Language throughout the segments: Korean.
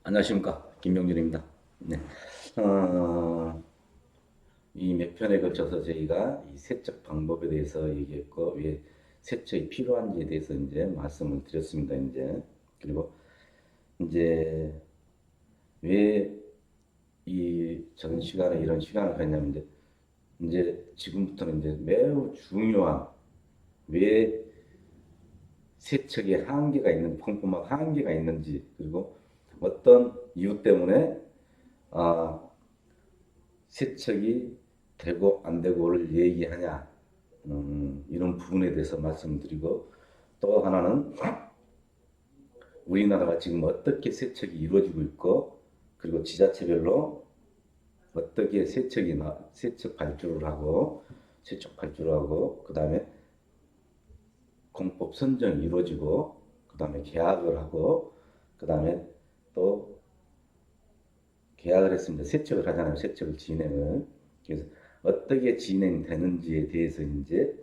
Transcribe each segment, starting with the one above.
안녕하십니까, 김명준입니다. 네. 이 몇 편에 걸쳐서 저희가 이 세척 방법에 대해서 얘기했고, 왜 세척이 필요한지에 대해서 이제 말씀을 드렸습니다. 이제 그리고 이제 왜 이 전 시간에 이런 시간을 갖냐면, 이제 지금부터는 이제 매우 중요한, 왜 세척에 한계가 있는, 꼼꼼한 한계가 있는지, 그리고 어떤 이유 때문에 아, 세척이 되고 안 되고를 얘기하냐, 이런 부분에 대해서 말씀드리고, 또 하나는 우리나라가 지금 어떻게 세척이 이루어지고 있고, 그리고 지자체별로 어떻게 세척 발주를 하고, 그 다음에 공법 선정이 이루어지고, 그 다음에 계약을 하고, 그 다음에 또 계약을 했습니다. 세척을 하잖아요. 세척을 진행을. 그래서 어떻게 진행되는지에 대해서 이제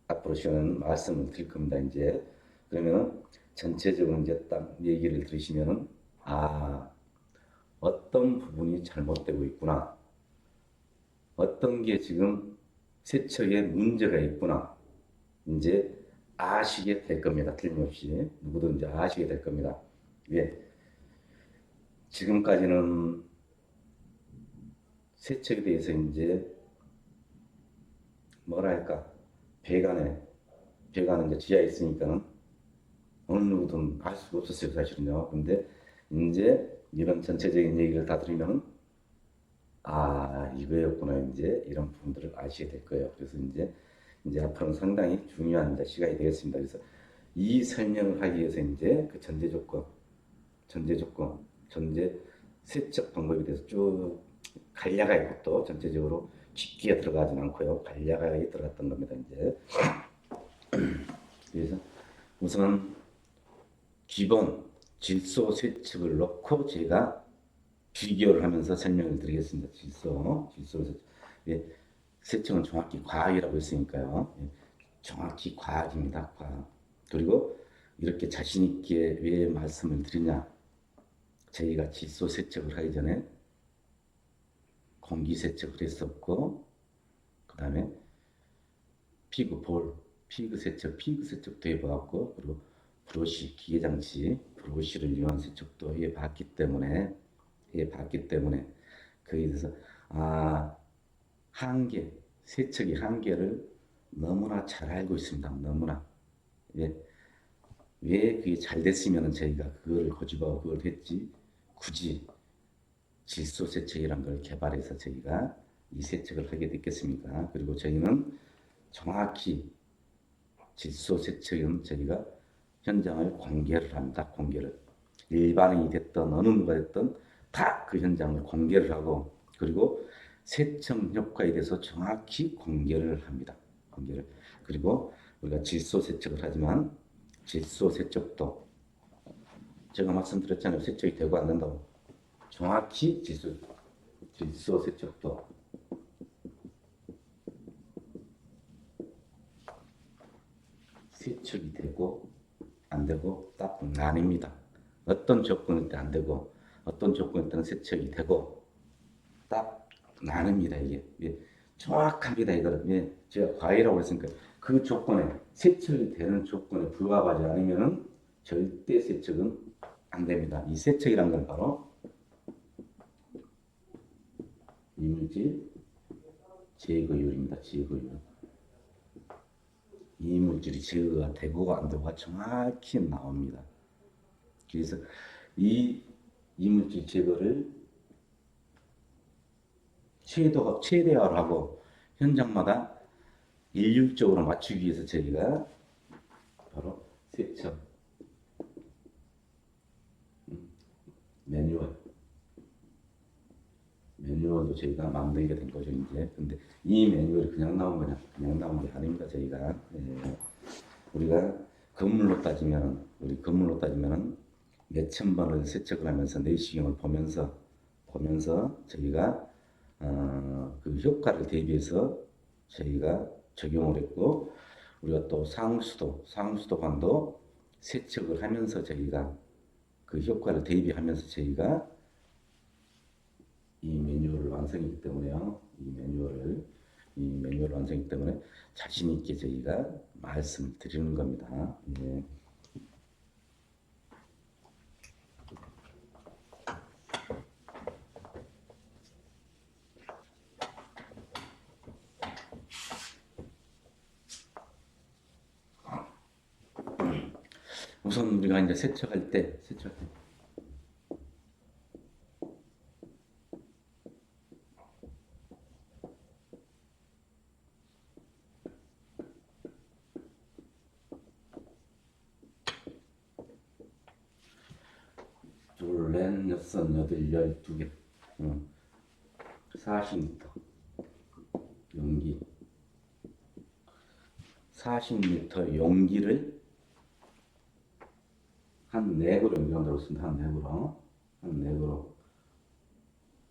앞으로 시간은 말씀을 드릴 겁니다. 이제 그러면 전체적으로 이제 딱 얘기를 들으시면은 어떤 부분이 잘못되고 있구나, 어떤 게 지금 세척에 문제가 있구나, 이제 아시게 될 겁니다. 틀림없이 누구든지 아시게 될 겁니다. 예, 지금까지는 세척에 대해서 이제 뭐랄까, 배관에 배관은 이제 지하에 있으니까는 어느 누구든 알 수가 없었어요, 사실은요. 근데 이제 이런 전체적인 얘기를 다 들으면 이거였구나, 이제 이런 부분들을 아시게 될 거예요. 그래서 이제 앞으로는 상당히 중요한 이제 시간이 되겠습니다. 그래서 이 설명을 하기 위해서 이제 그 전제 세척 방법에 대해서 쭉 간략하게, 또 전체적으로 깊게 들어가진 않고요, 간략하게 들어갔던 겁니다. 이제 그래서 우선 기본 질소 세척을 넣고 제가 비교를 하면서 설명을 드리겠습니다. 질소 세척. 예, 세척은 정확히 과학이라고 했으니까요. 예, 정확히 과학입니다. 과학. 그리고 이렇게 자신 있게 왜 말씀을 드리냐? 저희가 질소 세척을 하기 전에 공기 세척을 했었고, 그 다음에 피그 세척도 해봤고, 그리고 기계장치 브러쉬를 이용한 세척도 해봤기 때문에 그에 대해서 한계, 세척의 한계를 너무나 잘 알고 있습니다. 너무나. 예, 왜 그게 잘 됐으면 저희가 그거를 고집하고 그걸 했지, 굳이 질소 세척이란 걸 개발해서 저희가 이 세척을 하게 됐겠습니까? 그리고 저희는 정확히 질소 세척은 저희가 현장을 공개를 합니다. 공개를. 일반인이 됐든 어느 누가 됐든 다 그 현장을 공개를 하고, 그리고 세척 효과에 대해서 정확히 공개를 합니다. 공개를. 그리고 우리가 질소 세척을 하지만 질소 세척도 제가 말씀드렸잖아요. 세척이 되고 안 된다고. 정확히 질소 세척도 세척이 되고 안 되고 딱 나뉩니다. 어떤 조건일 때 안 되고 어떤 조건일 때는 세척이 되고 딱 나뉩니다. 이게. 예, 정확합니다. 이거는. 예, 제가 과외라고 했으니까 그 조건에, 세척이 되는 조건에 불과하지 않으면 절대 세척은 안 됩니다. 이 세척이란 건 바로 이물질 제거율입니다. 제거율. 이물질이 제거가 되고 안 되고가 정확히 나옵니다. 그래서 이 이물질 제거를 최대화하고 현장마다 일률적으로 맞추기 위해서 저희가 바로 세척 매뉴얼 매뉴얼도 저희가 만들게 된 거죠. 이제 근데 이 매뉴얼이 그냥 나온 거냐? 그냥 나온 게 아닙니다. 저희가 우리가 우리 건물로 따지면은 몇천 번을 세척을 하면서 내시경을 보면서 저희가 그 효과를 대비해서 저희가 적용을 했고, 우리가 또 상수도관도 세척을 하면서 저희가 그 효과를 대비하면서 저희가 이 매뉴얼을 완성했기 때문에요. 이 매뉴얼을 완성했기 때문에 자신 있게 저희가 말씀을 드리는 겁니다. 예. 우선 우리가 이제 세척할 때 둘, 넷, 여섯, 여덟, 12개 40m 용기 40m 용기를 한 렉으로 연결한다고 했습니다. 한 렉으로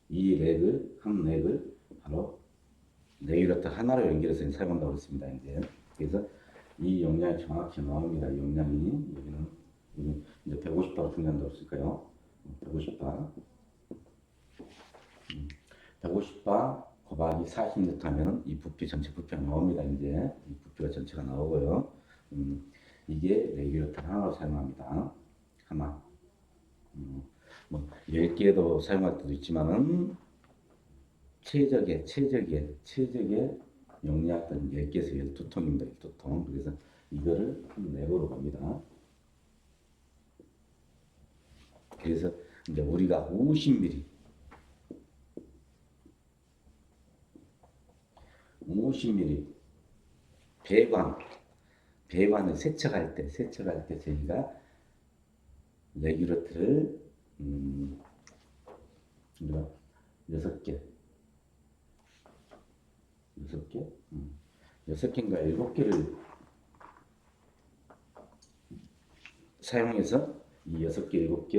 이 렉을 한 렉을 바로 레귤레이터 하나로 연결해서 사용한다고 했습니다. 이제 그래서 이 용량이 정확히 나옵니다. 용량이 여기는 이제 150바로 중요한다고 했을까요? 150바 150바 곱하기 40m 하면 이 부피 전체 부피가 나옵니다. 이제 이 부피가 전체가 나오고요. 이게 레귤레이터 하나로 사용합니다. 하나. 뭐 10개도 사용할 때도 있지만은 최적의 용량은 10개에서 12통입니다. 12통. 그래서 이거를 한 랩으로 갑니다. 그래서 이제 우리가 50mm 배관을 세척할 때 저희가 레귤레이터를 우리가 6개 6개인가 7개를 사용해서 이 6개, 7개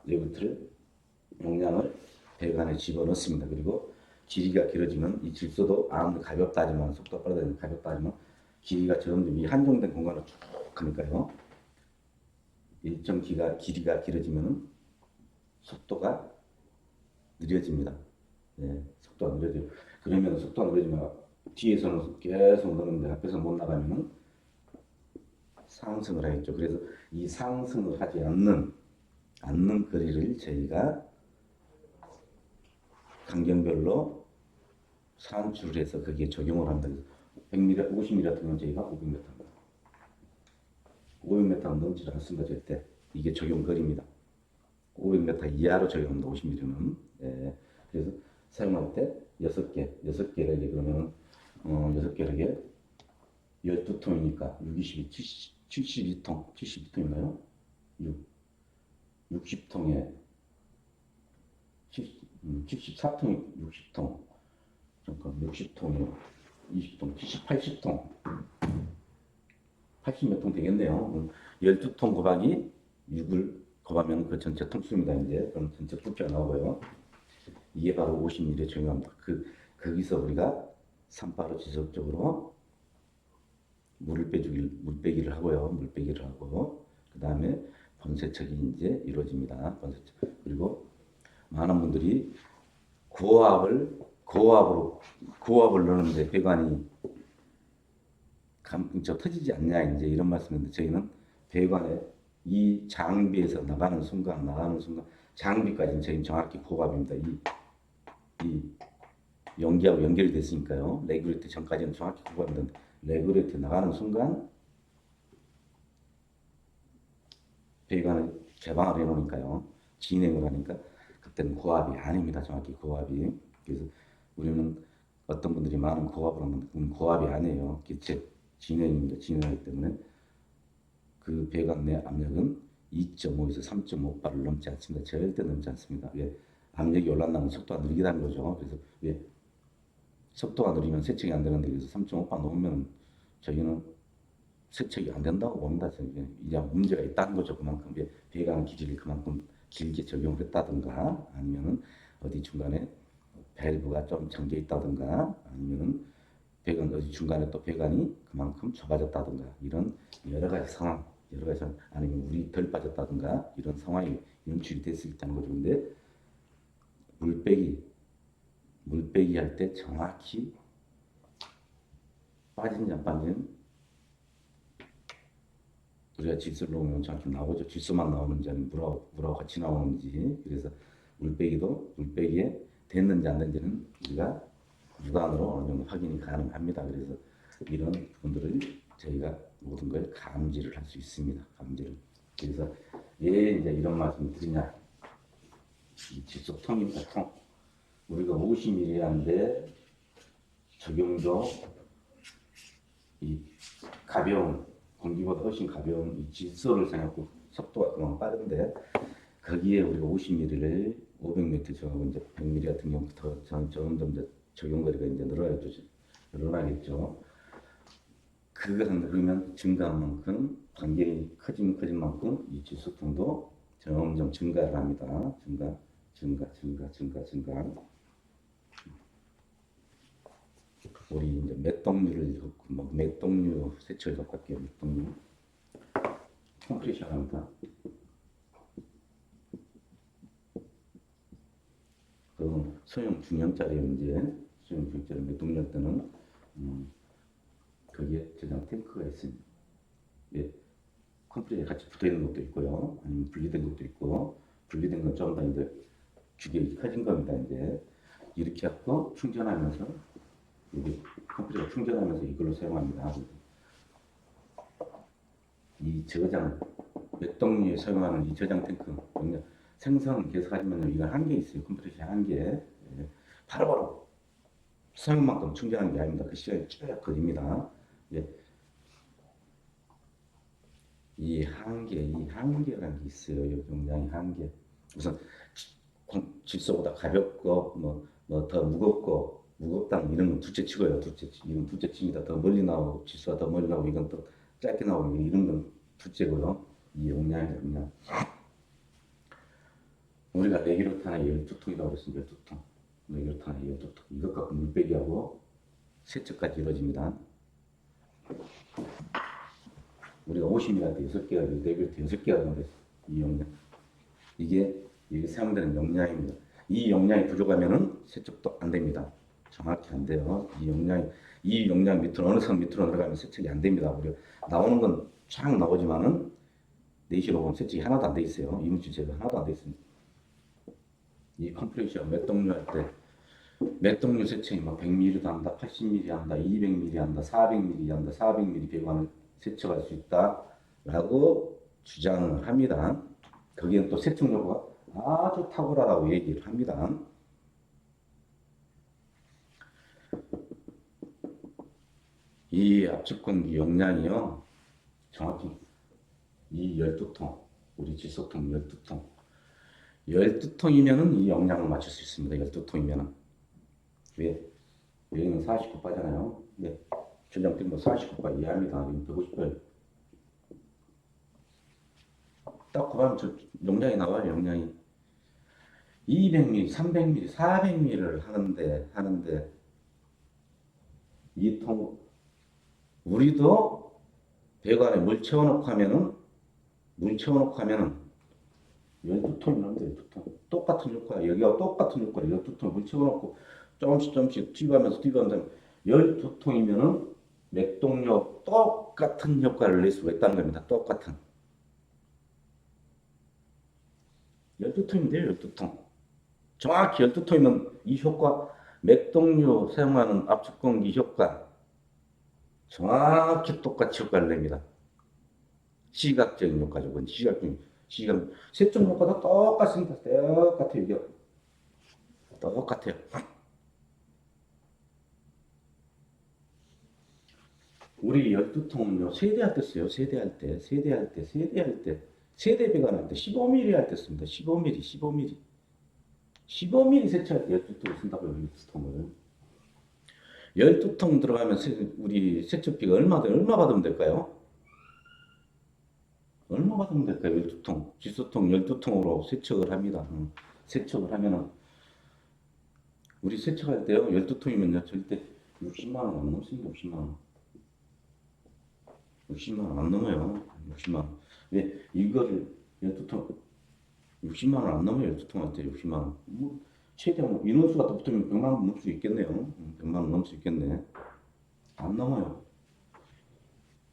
레귤레이터를 용량을 배관에 집어넣습니다. 그리고 길이가 길어지면 이 질소도 아무리 가볍다 하지만 속도가 빠르다 가볍다 하지만 길이가 점점 이 한정된 공간으로 쭉 가니까요. 일정 길이가 길어지면 속도가 느려집니다. 네, 속도가 느려져요. 그러면 속도가 느려지면 뒤에서는 계속 넣는데 앞에서 못 나가면 상승을 하겠죠. 그래서 이 상승을 하지 않는 거리를 저희가 간경별로 산출을 해서 거기에 적용을 한다. 100m, 50m 같은 경우는 저희가 500m입니다. 500m는 넘지 않습니다. 절대. 이게 적용 거리입니다. 500m 이하로 적용합니다. 50m는. 예. 그래서 사용할 때 6개를 그러면 6개를 12통이니까 6, 22, 72통인가요? 60통에 74통이 60통. 잠깐 60통이 20통, 80통. 80몇 통 되겠네요. 12통 곱하기 6을 곱하면 그 전체 통수입니다. 이제 그럼 전체 부피가 나오고요. 이게 바로 50ml에 적용합니다. 거기서 우리가 산바로 지속적으로 물빼기를 하고요. 그 다음에 본세척이 이제 이루어집니다. 본세척. 그리고 많은 분들이 고압을 넣는데 배관이 터지지 않냐 이제 이런 말씀인데 저희는 배관에 이 장비에서 나가는 순간 장비까지는 저희는 정확히 고압입니다. 이 연기하고 연결이 됐으니까요. 레귤레이터 전까지는 정확히 고압인데 레귤레이터 나가는 순간 배관을 개방을 해놓으니까요. 진행을 하니까 그때는 고압이 아닙니다. 정확히 고압이. 그래서 우리는 어떤 분들이 많은 고압을 하면 고압이 아니에요. 기체 진행입니다. 진행하기 때문에 그 배관 내 압력은 2.5에서 3.5바를 넘지 않습니다. 절대 넘지 않습니다. 왜? 압력이 올라가면 속도가 느리다는 거죠. 그래서 왜? 속도가 느리면 세척이 안 되는데 그래서 3.5바 넘으면 저희는 세척이 안 된다고 봅니다. 이제 문제가 있다는 거죠. 그만큼 배관 길이를 그만큼 길게 적용을 했다든가 아니면은 어디 중간에 밸브가 좀 잠겨 있다든가 아니면은 배관 어디 중간에 또 배관이 그만큼 좁아졌다든가 이런 여러 가지 상황 여러 가지 아니면 물이 덜 빠졌다든가 이런 상황이 연출이 됐을 때는 거죠. 근데 물빼기 할 때 정확히 빠진지 안 빠진지 우리가 질소를 넣으면 정확히 나오죠. 질소만 나오는지 아니면 물하고 같이 나오는지. 그래서 물빼기에 됐는지 안 됐는지는 우리가 육안으로 어느 정도 확인이 가능합니다. 그래서 이런 부분들을 저희가 모든 걸 감지를 할 수 있습니다. 감지를. 그래서 왜 이제 이런 말씀을 드리냐. 이 질소통입니다. 통. 우리가 50ml 하는데 적용도 이 가벼운 공기보다 훨씬 가벼운 이 질소를 생각하고 속도가 그만 빠른데 거기에 우리가 50ml를 500m 정하고 이제 100ml 같은 경우부터 점점 이제 적용거리가 이제 늘어나겠죠. 그것은 그러면 증가한 만큼 반경이 커진 만큼 이 질소통도 점점 증가를 합니다. 증가. 우리 이제 맷동류 세척을 갖고 갈게요. 맷동류 컴프레셔 합니다. 그 소형 중형짜리 맷동류 할 때는 거기에 저장 탱크가 있습니다. 예, 컴프레셔 같이 붙어 있는 것도 있고요. 아니면 분리된 것도 있고 분리된 건 좀 더 이제 규격이 커진 겁니다. 이제 이렇게 하고 충전하면서 여기 컴퓨터가 충전하면서 이걸로 사용합니다. 이 저장 맷동류에 사용하는 이 저장 탱크 생성 계속하시면 이건 한계 있어요. 컴퓨터에 한계. 예. 바로바로 사용만큼 충전하는 게 아닙니다. 그 시간이 쭉 걸립니다. 예. 이 한계라는 게 있어요. 용량의 한계. 우선 질소보다 가볍고 뭐 더 무겁다는 이런 건 둘째 치고요. 이건 둘째 칩니다. 더 멀리 나오고 질소가 더 멀리 나오고 이건 또 짧게 나오고 이런 건 둘째고요. 이 용량 우리가 4kg탄에 12통이라고 그랬습니다. 12통 4kg탄에 12통 이것 갖고 물빼기하고 세척까지 이루어집니다. 우리가 50ml 6개가 4kg 6개가 정도 이 용량 이게 사용되는 용량입니다. 이 용량이 부족하면은 세척도 안 됩니다. 정확히 안 돼요. 이 용량 밑으로 어느 선 밑으로 들어가면 세척이 안 됩니다. 우리가 나오는 건 쫙 나오지만은 내시로 보면 세척이 하나도 안 돼 있어요. 이물질 제거 하나도 안 돼 있습니다. 이 컴프레셔 맷동류 할 때 맷동류 세척이 막 100ml도 한다, 80ml 한다, 200ml 한다, 400ml 한다, 400ml 배관을 세척할 수 있다라고 주장을 합니다. 거기는 또 세척 여부가 아주 탁월하다고 얘기를 합니다. 이 압축공기 용량이요. 정확히 이 12통, 우리 질소통 12통. 12통이면은 이 용량을 맞출 수 있습니다. 12통이면은. 왜? 여기는 49바잖아요. 네. 전장된 거 49바 이해합니다. 여기는 150바. 딱 그러면 저 용량이 나와요. 용량이. 200ml, 300ml, 400ml를 하는데 이 통 우리도 배관에 물 채워놓고 하면은 12통이 나옵니다. 12통. 똑같은 효과, 여기가 똑같은 효과, 12통 물 채워놓고 조금씩 투입하면서 12통이면은 맥동력 똑같은 효과를 낼 수가 있다는 겁니다. 똑같은. 12통이면 돼요, 12통. 정확히 12통이면 이 효과, 맥동류 사용하는 압축공기 효과, 정확히 똑같이 효과를 냅니다. 시각적인 효과죠. 그건 세쪽 효과도 똑같습니다. 똑같아요. 이게 똑같아요. 우리 12통은요, 세대할 때 써요. 세대할 때. 세대 배관할 때 15mm 할 때 씁니다. 15mm 세차할 때 12통을 쓴다고요. 12통을. 12통 들어가면 우리 세척비가 얼마 받으면 될까요? 얼마 받으면 될까요? 12통. 질소통 12통으로 세척을 합니다. 세척을 하면은 우리 세척할 때요. 12통이면요. 절대 60만 원 안 넘습니다. 60만 원 안 넘어요. 60만 원. 왜 이거를 12통 60만 원 안 넘어요. 12통한테 60만 원. 뭐 최대한 뭐 인원수가 더 붙으면 100만 원 넘을 수 있겠네요. 100만 원 넘을 수 있겠네. 안 넘어요.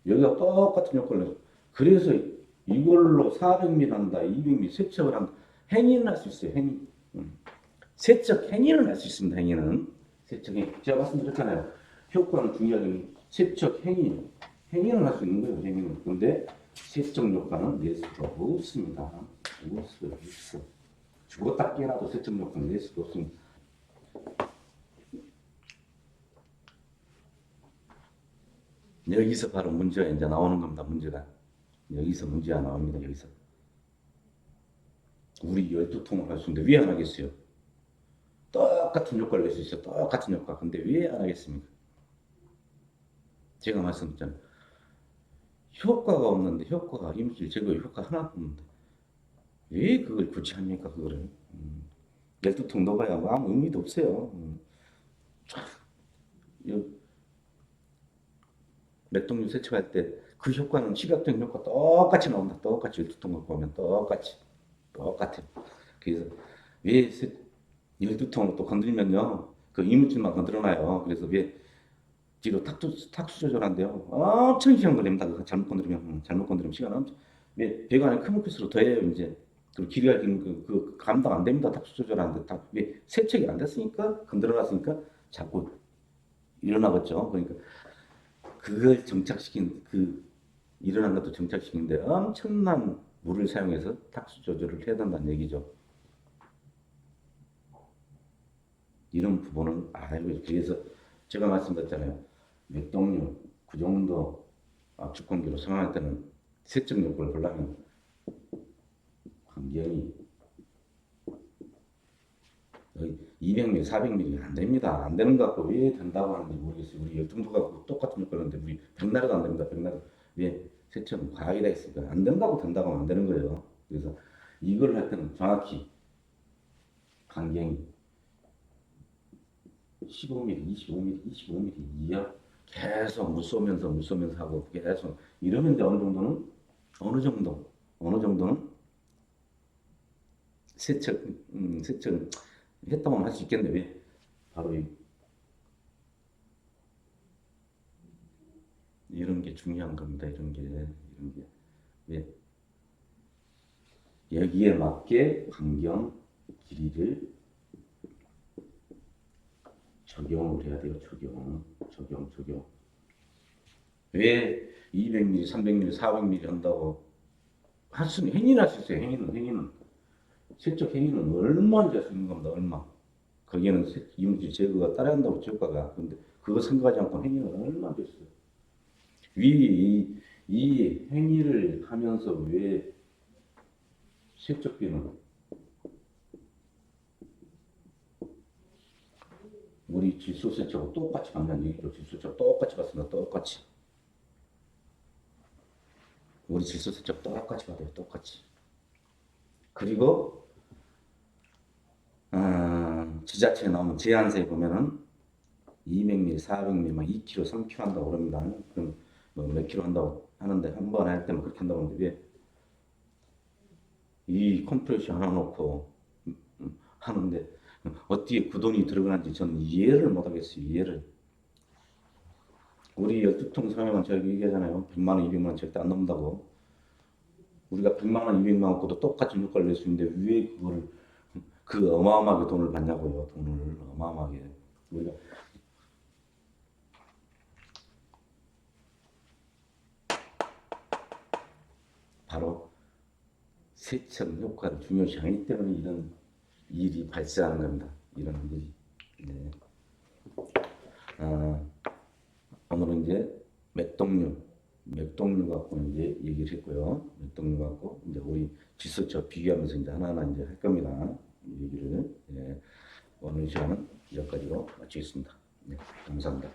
여기가 똑같은 효과를 내서 그래서 이걸로 400mm 한다, 200mm 세척을 한다. 행위는 할 수 있어요. 행위. 세척 행위는 할 수 있습니다. 행위는 세척 행위. 제가 말씀드렸잖아요. 효과는 중요하게 세척 행위. 행위는 할 수 있는 거예요. 행위는. 근데 세척 효과는 낼 수가 없습니다. 없어. 죽었다 깨어나도 세척 효과는 낼 수가 없습니다. 여기서 바로 문제가 이제 나오는 겁니다. 문제가. 여기서 문제가 나옵니다. 여기서. 우리 12통을 할 수 있는데 왜 안 하겠어요? 똑같은 효과를 낼 수 있어요. 똑같은 효과. 근데 왜 안 하겠습니까? 제가 말씀드렸잖아요. 효과가 없는데 효과가 이물질 제거 효과 하나도 없는데 왜 그걸 굳이 합니까? 그거를 12통 넣어봐야 아무 의미도 없어요. 맥동류 세척할 때 그 효과는 시각적인 효과 똑같이 나온다. 똑같이 12통 갖고 오면 똑같아요. 그래서 왜 12통을 또 건드리면요 그 이물질만 건드려놔요. 그래서 왜 뒤로 탁수 조절한대요. 엄청 시간 걸립니다. 그거 잘못 건드리면 시간 엄청. 왜 배관에 크면 클수록 더해요 이제. 그 길이가 긴 그 감당 안 됩니다. 탁수 조절하는데 왜 세척이 안 됐으니까 건드려놨으니까 자꾸 일어나겠죠. 그러니까 그걸 정착시킨 일어난 것도 정착시키는데 엄청난 물을 사용해서 탁수 조절을 해야 된다는 얘기죠. 이런 부분은 알고 그래서 제가 말씀드렸잖아요. 맥동류 그 정도 압축공기로 사용할 때는 세척 요구를 보려면 환경이 200mm, 400mm 안 됩니다. 안 되는 것 같고 왜 된다고 하는지 모르겠어요. 우리 열등도 갖고 똑같은 효과인데 우리 백나르도 안 됩니다. 백나르 왜 세척은 과학이라 했으니까 안 된다고 된다고 하면 안 되는 거예요. 그래서 이걸 할 때는 정확히 환경이 15mm, 25mm 이하 계속 물 쏘면서 하고 계속 이러면 이제 어느 정도는 세척 했다고는 할 수 있겠네. 왜? 바로 이런 게 중요한 겁니다. 이런 게 왜? 여기에 맞게 환경 길이를 적용을 해야 돼요. 적용. 왜 200mm, 300mm, 400mm 한다고 할 수는 행위는 할 수 있어요. 행위는 세척 행위는 얼마나 할 수 있는 겁니다. 얼마. 거기에는 이물질 제거가 따라간다고 효과가. 근데 그거 생각하지 않고 행위는 얼마나 됐어요. 이 행위를 하면서 왜 세척비는 우리 질소 세척하고 똑같이 받는 얘기죠. 질소 세척 똑같이 받습니다. 똑같이. 우리 질소 세척 똑같이 받아요. 똑같이. 그리고 지자체에 나오는 제한서에 보면은 200mm, 400mm, 막 2kg, 3kg 한다고 그럽니다. 그럼 뭐 몇 킬로 한다고 하는데 한 번 할 때만 그렇게 한다고 하는데 왜 이 컴프레셔 하나 놓고 하는데 어떻게 그 돈이 들어가는지 저는 이해를 못 하겠어요. 이해를. 우리 12통 사용은 제가 얘기하잖아요. 100만 원, 200만 원 절대 안 넘는다고. 우리가 100만 원, 200만 원 갖고도 똑같은 효과를 낼 수 있는데 왜 그걸 그 어마어마하게 돈을 받냐고요. 돈을 어마어마하게. 우리가 바로 세척 효과를 중요시하기 때문에 이런 일이 발생하는 겁니다. 이런 일이. 네. 오늘은 이제 맥동류 갖고 이제 얘기를 했고요. 맥동류 갖고 이제 우리 질소처 비교하면서 이제 하나하나 이제 할 겁니다. 얘기를. 예. 오늘 시간은 여기까지로 마치겠습니다. 네, 감사합니다.